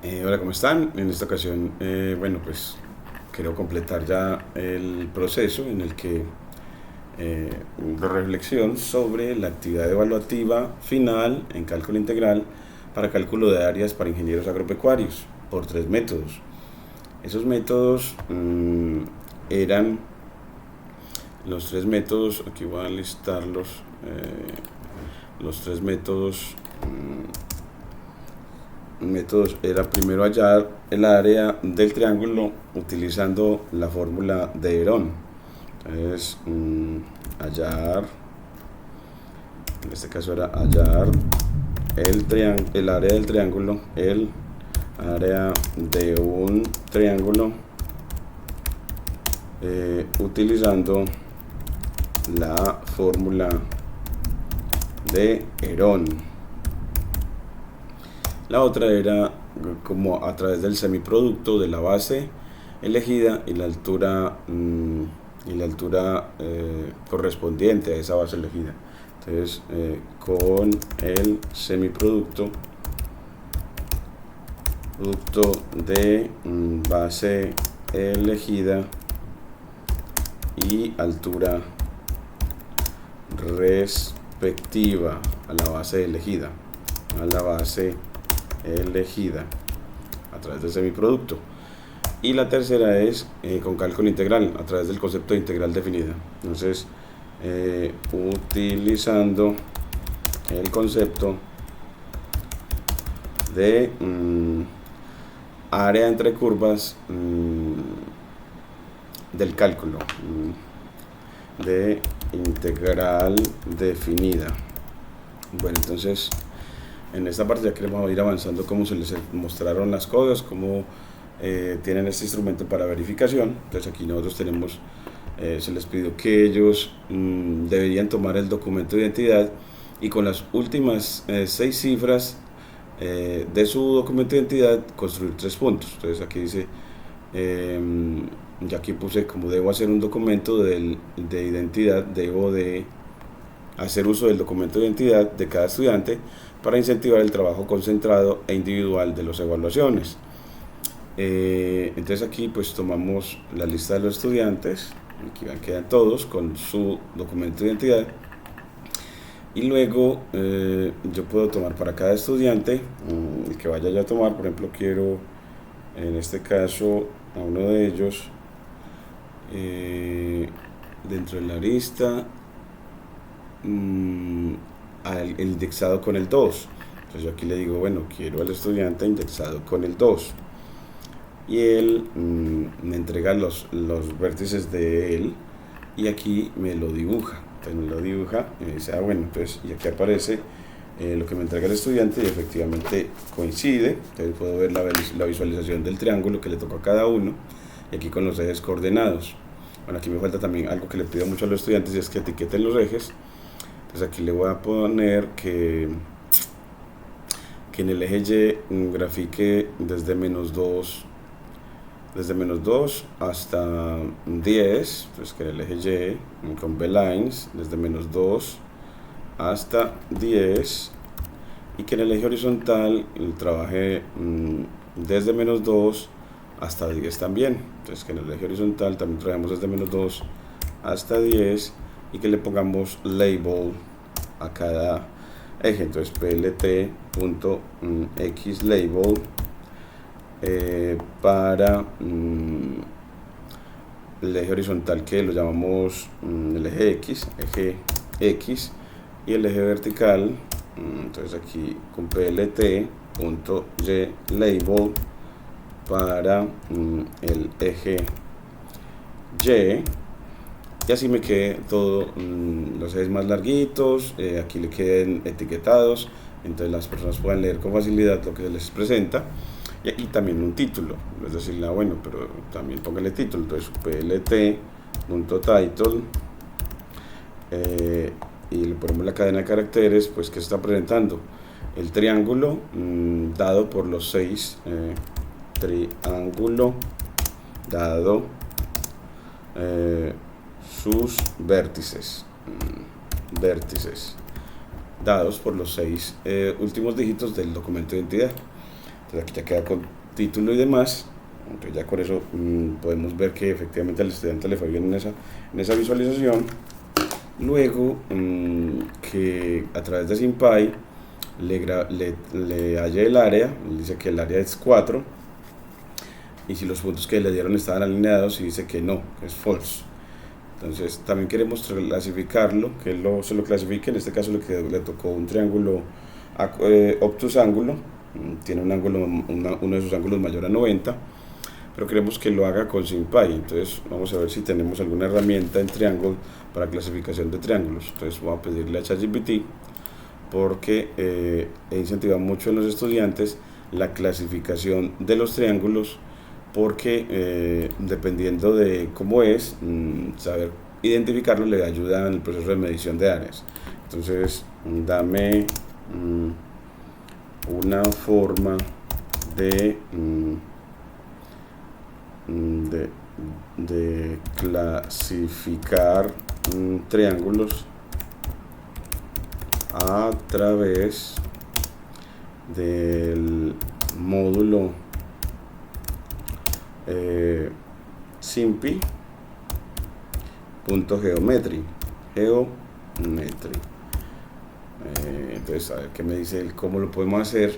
Hola, ¿cómo están? En esta ocasión, pues quiero completar ya el proceso en el que de reflexión sobre la actividad evaluativa final en cálculo integral para cálculo de áreas para ingenieros agropecuarios por tres métodos. Esos métodos eran los tres métodos, aquí voy a listarlos, los tres métodos era primero hallar el área del triángulo utilizando la fórmula de Herón. Entonces, hallar, en este caso era hallar el área del triángulo, el área de un triángulo utilizando la fórmula de Herón. La otra era como a través del semiproducto de la base elegida y la altura correspondiente a esa base elegida. Entonces, con el semiproducto de base elegida y altura respectiva a la base elegida, a través del semiproducto. Y la tercera es con cálculo integral a través del concepto de integral definida. Entonces, utilizando el concepto de área entre curvas del cálculo de integral definida. Bueno, entonces en esta parte ya queremos ir avanzando cómo se les mostraron las cosas, cómo tienen este instrumento para verificación. Entonces aquí nosotros tenemos, se les pidió que ellos deberían tomar el documento de identidad y con las últimas 6 cifras de su documento de identidad construir 3 puntos. Entonces aquí dice, ya aquí puse como debo hacer un documento de identidad, debo de hacer uso del documento de identidad de cada estudiante para incentivar el trabajo concentrado e individual de las evaluaciones. Entonces aquí pues tomamos la lista de los estudiantes, aquí quedan todos con su documento de identidad y luego yo puedo tomar para cada estudiante el que vaya yo a tomar. Por ejemplo, quiero en este caso a uno de ellos dentro de la lista el indexado con el 2. Entonces yo aquí le digo, bueno, quiero al estudiante indexado con el 2 y él me entrega los vértices de él y aquí me lo dibuja. Entonces me lo dibuja y me dice, bueno, entonces y aquí aparece lo que me entrega el estudiante y efectivamente coincide. Entonces puedo ver la visualización del triángulo que le tocó a cada uno y aquí con los ejes coordenados. Bueno, aquí me falta también algo que le pido mucho a los estudiantes y es que etiqueten los ejes. Entonces aquí le voy a poner que en el eje Y grafique desde menos 2 hasta 10. Entonces que en el eje Y con B-lines desde menos 2 hasta 10 y que en el eje horizontal trabaje desde menos 2 hasta 10 también. Entonces que en el eje horizontal también trabajemos desde menos 2 hasta 10 y que le pongamos label a cada eje. Entonces plt.xlabel para el eje horizontal, que lo llamamos el eje X, y el eje vertical, entonces aquí con plt.ylabel para el eje Y, y así me quede todo los ejes más larguitos, aquí le queden etiquetados, entonces las personas puedan leer con facilidad lo que se les presenta. Y aquí también un título, es decir, bueno, pero también póngale título. Entonces plt.title y le ponemos la cadena de caracteres, pues que se está presentando el triángulo dado por los 6 triángulo dado sus vértices dados por los 6 últimos dígitos del documento de identidad. Entonces aquí ya queda con título y demás. Entonces ya con eso podemos ver que efectivamente al estudiante le fue bien en esa visualización. Luego que a través de SymPy le halla el área, dice que el área es 4 y si los puntos que le dieron estaban alineados y dice que no, que es false. Entonces también queremos clasificarlo, que se lo clasifique. En este caso le tocó un triángulo obtus ángulo, tiene un ángulo, uno de sus ángulos mayor a 90, pero queremos que lo haga con SymPy. Entonces vamos a ver si tenemos alguna herramienta en Triangle para clasificación de triángulos. Entonces voy a pedirle a ChatGPT, porque he incentivado mucho en los estudiantes la clasificación de los triángulos, porque dependiendo de cómo es, saber identificarlo le ayuda en el proceso de medición de áreas. Entonces dame una forma de clasificar triángulos a través del módulo SymPy.geometry. Entonces a ver qué me dice él, cómo lo podemos hacer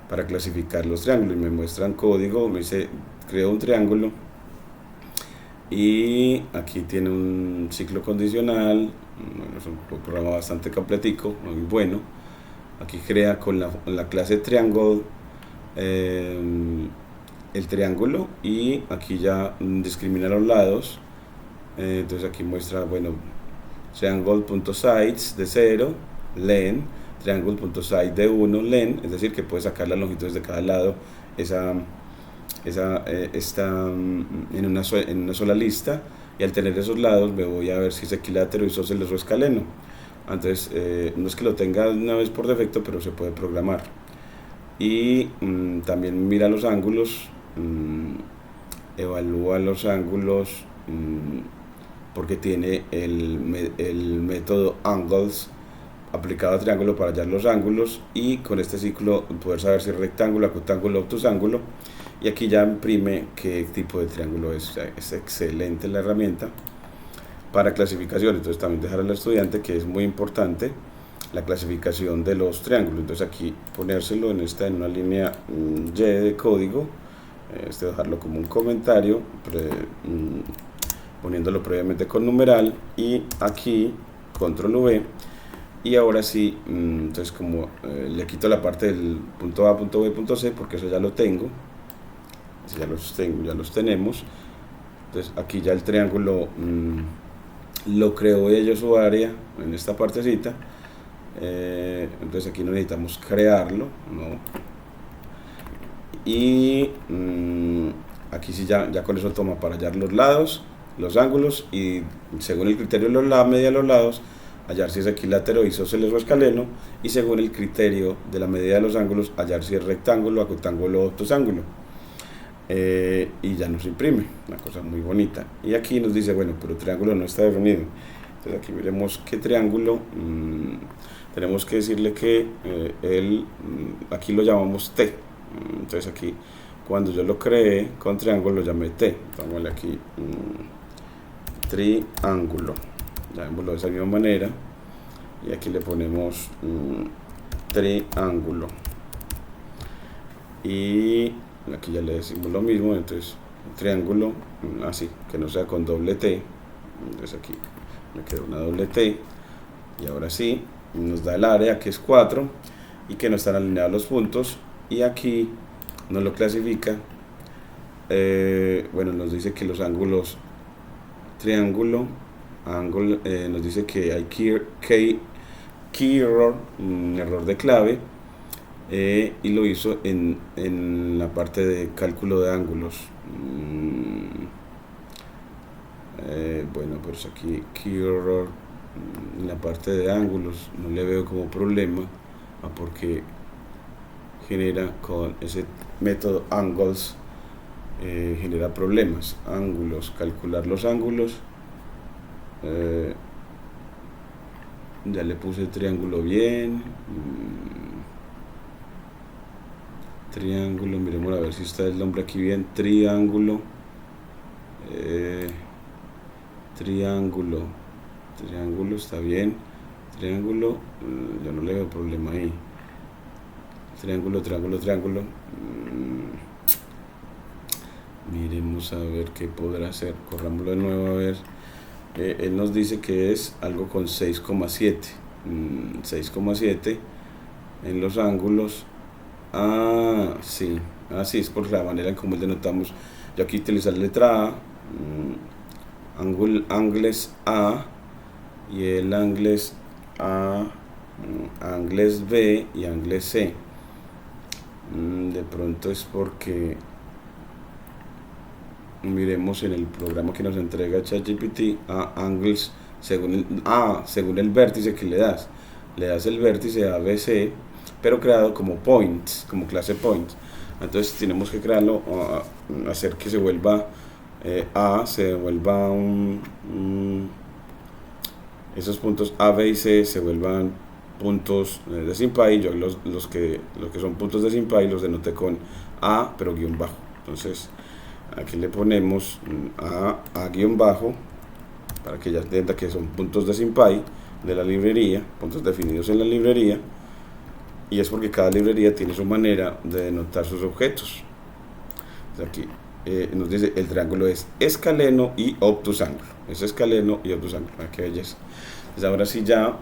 para clasificar los triángulos. Y me muestran código, me dice creo un triángulo y aquí tiene un ciclo condicional. Bueno, es un programa bastante completico, muy bueno. Aquí crea con la clase triangle el triángulo y aquí ya discrimina los lados. Entonces aquí muestra, bueno, triangle.sides de 0, len, triangle.side de 1, len, es decir que puede sacar las longitudes de cada lado. Está en una sola lista, y al tener esos lados me voy a ver si es equilátero, isósceles o escaleno. Entonces no es que lo tenga una vez por defecto, pero se puede programar. Y también mira los ángulos, evalúa los ángulos, porque tiene el método angles aplicado a triángulo para hallar los ángulos, y con este ciclo poder saber si es rectángulo, acutángulo, obtus ángulo. Y aquí ya imprime qué tipo de triángulo es. O sea, es excelente la herramienta para clasificación. Entonces también dejar al estudiante que es muy importante la clasificación de los triángulos. Entonces aquí ponérselo en una línea Y de código, dejarlo como un comentario, poniéndolo previamente con numeral, y aquí control V. Y ahora sí, entonces como le quito la parte del punto A, punto B, punto C, porque eso ya lo tengo, ya los tenemos. Entonces aquí ya el triángulo lo creó ella su área en esta partecita. Entonces aquí no necesitamos crearlo, ¿no? Y aquí sí ya con eso toma para hallar los lados, los ángulos, y según el criterio de la media de los lados, hallar si es equilátero, isósceles o escaleno, y según el criterio de la medida de los ángulos, hallar si es rectángulo, acutángulo o obtus ángulo. Y ya nos imprime, una cosa muy bonita. Y aquí nos dice, bueno, pero el triángulo no está definido. Entonces aquí veremos qué triángulo. Tenemos que decirle que aquí lo llamamos T. Entonces aquí, cuando yo lo creé con triángulo, lo llamé T. Pongámosle aquí triángulo, llamémoslo de esa misma manera, y aquí le ponemos triángulo, y aquí ya le decimos lo mismo. Entonces triángulo, así, que no sea con doble T. Entonces aquí me queda una doble T, y ahora sí nos da el área, que es 4, y que no están alineados los puntos. Y aquí nos lo clasifica. Bueno, nos dice que los ángulos triángulo, nos dice que hay key error, un error de clave, y lo hizo en la parte de cálculo de ángulos. Bueno, pues aquí key error en la parte de ángulos no le veo como problema, porque genera con ese método angles, genera problemas. Ángulos, calcular los ángulos, ya le puse triángulo bien, triángulo, miremos a ver si está el nombre aquí bien, triángulo, triángulo está bien, triángulo, yo no le veo problema ahí, triángulo, miremos a ver qué podrá hacer, corrámoslo de nuevo a ver. Él nos dice que es algo con 6,7, 6,7 en los ángulos. Sí, es por la manera en cómo denotamos. Yo aquí utilizo la letra A, angles A, y el angles A, angles B y angles C. De pronto es porque miremos en el programa que nos entrega ChatGPT angles según el vértice que le das el vértice ABC, pero creado como points, como clase points. Entonces tenemos que crearlo, hacer que se vuelva se vuelva esos puntos A, B y C se vuelvan puntos de SymPy. Yo los que son puntos de SymPy los denoté con A pero guión bajo. Entonces aquí le ponemos a guión bajo para que ya entienda que son puntos de SymPy de la librería, puntos definidos en la librería, y es porque cada librería tiene su manera de denotar sus objetos. Entonces aquí nos dice el triángulo es escaleno y obtus ángulo, qué belleza. Entonces ahora sí ya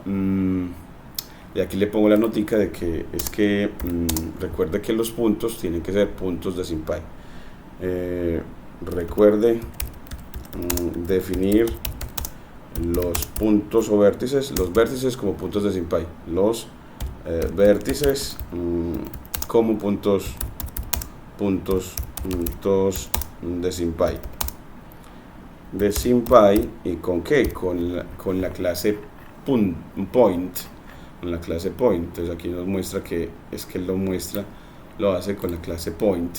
y aquí le pongo la notica de que recuerde que los puntos tienen que ser puntos de SymPy. Recuerde definir los puntos o vértices, los vértices como puntos de SymPy, los vértices como puntos de SymPy. ¿Y con qué? Con la clase point, con la clase point. Entonces aquí nos muestra que lo hace con la clase point,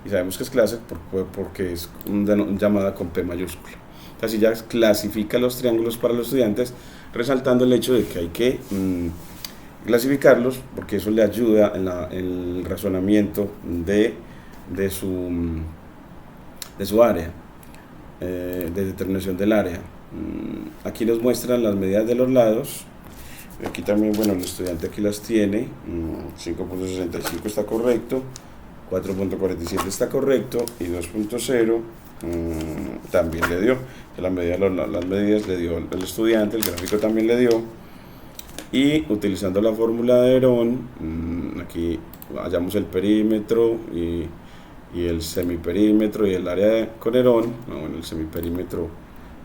y sabemos que es clase porque es una llamada con P mayúscula. Así ya clasifica los triángulos para los estudiantes, resaltando el hecho de que hay que clasificarlos porque eso le ayuda en el razonamiento de su área, de determinación del área. Aquí nos muestran las medidas de los lados. Aquí también, bueno, el estudiante aquí las tiene. 5.65 está correcto, 4.47 está correcto y 2.0 también le dio. Las medidas le dio el estudiante, el gráfico también le dio. Y utilizando la fórmula de Herón, aquí hallamos el perímetro y el semiperímetro y el área con Herón. Bueno, el semiperímetro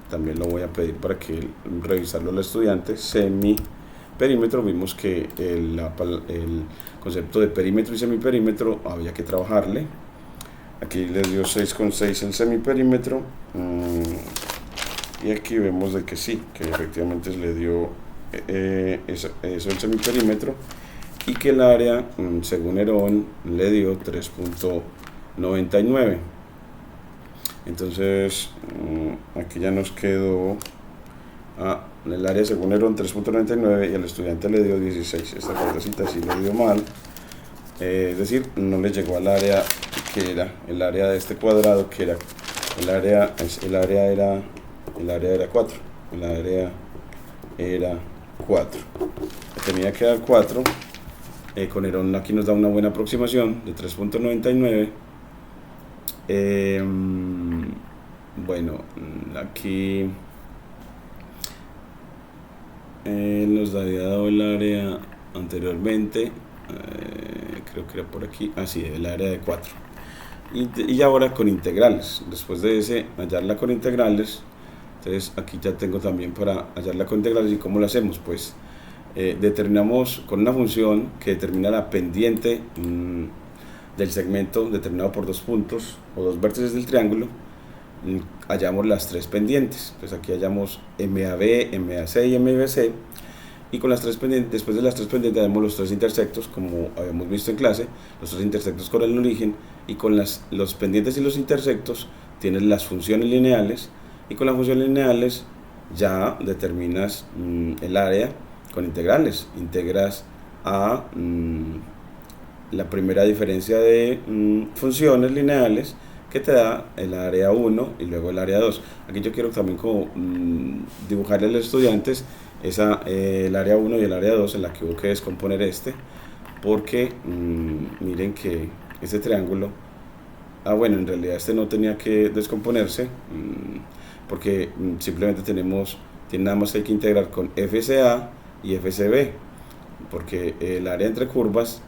también lo voy a pedir para que revisarlo al estudiante. Semiperímetro, vimos que el concepto de perímetro y semiperímetro había que trabajarle. Aquí le dio 6,6 el semiperímetro, y aquí vemos de que sí, que efectivamente le dio eso el semiperímetro, y que el área según Herón le dio 3.99. Entonces aquí ya nos quedó el área según Herón 3.99 y el estudiante le dio 16. Esta partecita sí le dio mal, es decir, no le llegó al área que era el área de este cuadrado, que era el área era 4. El área era 4. Tenía que dar 4. Con Herón aquí nos da una buena aproximación de 3.99. Bueno, aquí nos había dado el área anteriormente, creo que era por aquí, sí, el área de 4. Y ahora con integrales, después de hallarla con integrales, entonces aquí ya tengo también para hallarla con integrales. ¿Y cómo lo hacemos? Pues determinamos con una función que determina la pendiente del segmento determinado por 2 puntos o 2 vértices del triángulo. Hallamos las 3 pendientes. Entonces aquí hallamos MAB, MAC y MBC, y con las 3 pendientes, después de las 3 pendientes hallamos los 3 intersectos, como habíamos visto en clase, los 3 intersectos con el origen, y con los pendientes y los intersectos tienes las funciones lineales, y con las funciones lineales ya determinas el área con integrales. Integras a la primera diferencia de funciones lineales que te da el área 1 y luego el área 2. Aquí yo quiero también como dibujarle a los estudiantes el área 1 y el área 2 en la que hubo que descomponer porque miren que este triángulo, bueno, en realidad este no tenía que descomponerse, porque simplemente tiene nada más que hay que integrar con FCA y FCB, porque el área entre curvas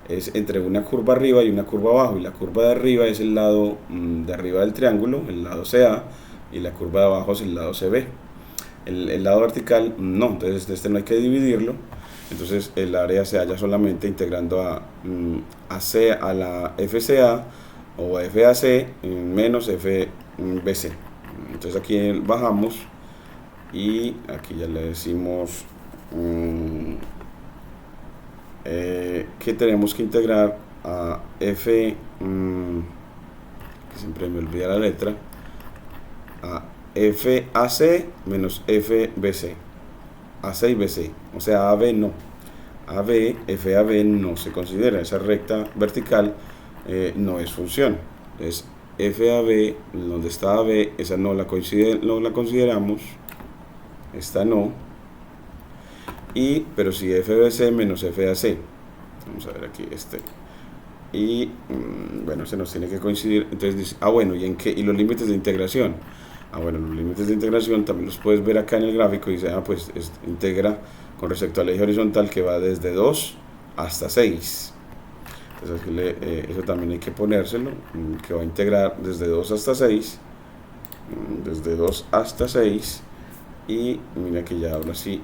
es entre una curva arriba y una curva abajo, y la curva de arriba es el lado de arriba del triángulo, el lado CA, y la curva de abajo es el lado CB. El lado vertical no, entonces este no hay que dividirlo, entonces el área se halla solamente integrando a la FCA o a FAC menos FBC. Entonces aquí bajamos y aquí ya le decimos que tenemos que integrar a F, que siempre me olvida la letra, a FAC menos FBC, AC y BC, o sea AB no, FAB no se considera, esa recta vertical no es función, entonces FAB, donde está AB, esa no la consideramos, esta no, pero si FBC menos FAC, vamos a ver aquí y bueno, se nos tiene que coincidir, entonces dice, bueno, ¿y los límites de integración? Bueno, los límites de integración también los puedes ver acá en el gráfico, dice, pues integra con respecto al eje horizontal que va desde 2 hasta 6, entonces eso también hay que ponérselo, que va a integrar desde 2 hasta 6, y mira que ya ahora sí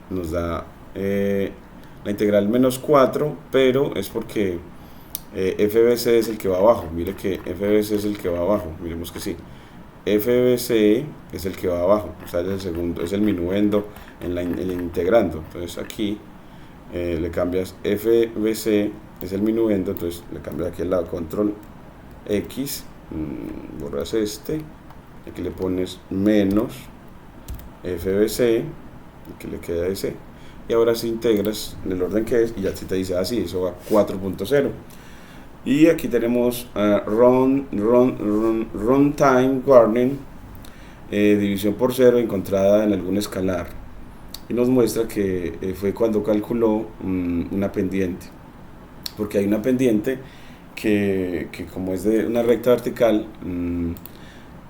nos da la integral menos 4, pero es porque FBC es el que va abajo, mire que FBC es el que va abajo, miremos que sí, FBC es el que va abajo, o sea, es el segundo, es el minuendo en el integrando, entonces aquí le cambias FBC, es el minuendo, entonces le cambias aquí al lado, control X, borras aquí le pones menos FBC, aquí le queda ese, y ahora si integras en el orden que es, y ya si te dice así, eso va a 4.0. Y aquí tenemos runtime warning, división por cero encontrada en algún escalar, y nos muestra que fue cuando calculó una pendiente, porque hay una pendiente que como es de una recta vertical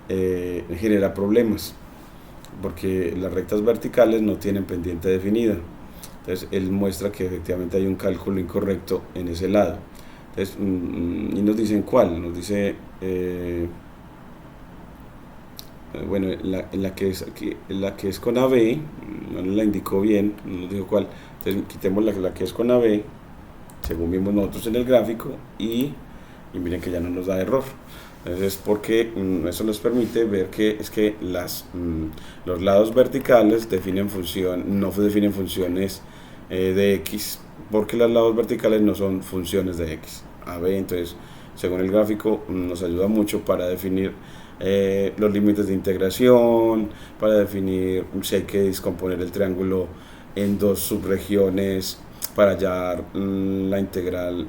genera problemas, porque las rectas verticales no tienen pendiente definida, entonces él muestra que efectivamente hay un cálculo incorrecto en ese lado. Entonces, y nos dicen cuál, nos dice, bueno, en la que es con AB, no la indicó bien, no nos dijo cuál, entonces quitemos la que es con AB, según vimos nosotros en el gráfico, y miren que ya no nos da error. Entonces, porque eso nos permite ver que es que los lados verticales no definen funciones de X, porque los lados verticales no son funciones de X. Entonces, según el gráfico, nos ayuda mucho para definir los límites de integración, para definir si hay que descomponer el triángulo en dos subregiones, para hallar la integral,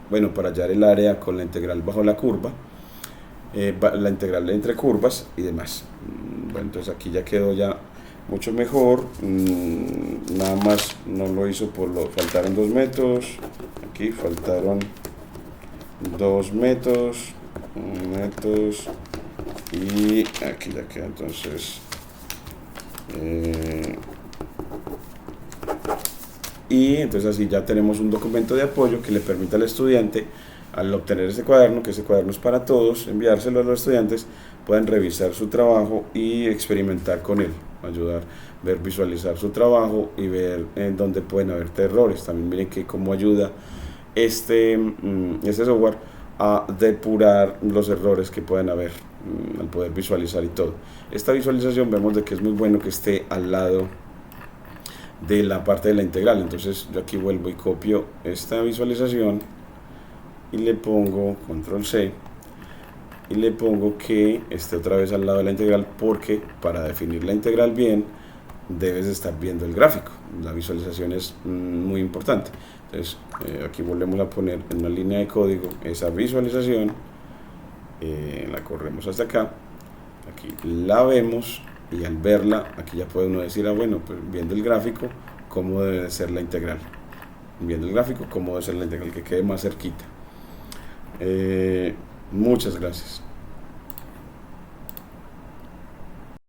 bueno, para hallar el área con la integral bajo la curva, la integral entre curvas y demás. Bueno, entonces aquí ya quedó ya mucho mejor, nada más no lo hizo faltaron 2 métodos, aquí faltaron 2 métodos, y aquí ya queda entonces y entonces así ya tenemos un documento de apoyo que le permite al estudiante, al obtener este cuaderno, que ese cuaderno es para todos, enviárselo a los estudiantes, puedan revisar su trabajo y experimentar con él, ayudar, visualizar su trabajo y ver en dónde pueden haber errores. También miren que cómo ayuda este software a depurar los errores que pueden haber al poder visualizar y todo. Esta visualización vemos de que es muy bueno que esté al lado de la parte de la integral, entonces yo aquí vuelvo y copio esta visualización y le pongo control C y le pongo que esté otra vez al lado de la integral, porque para definir la integral bien debes estar viendo el gráfico. La visualización es muy importante. Entonces aquí volvemos a poner en una línea de código esa visualización, la corremos hasta acá, aquí la vemos, y al verla aquí ya puede uno decir, bueno, pues viendo el gráfico cómo debe ser la integral, viendo el gráfico cómo debe ser la integral, que quede más cerquita. Muchas gracias.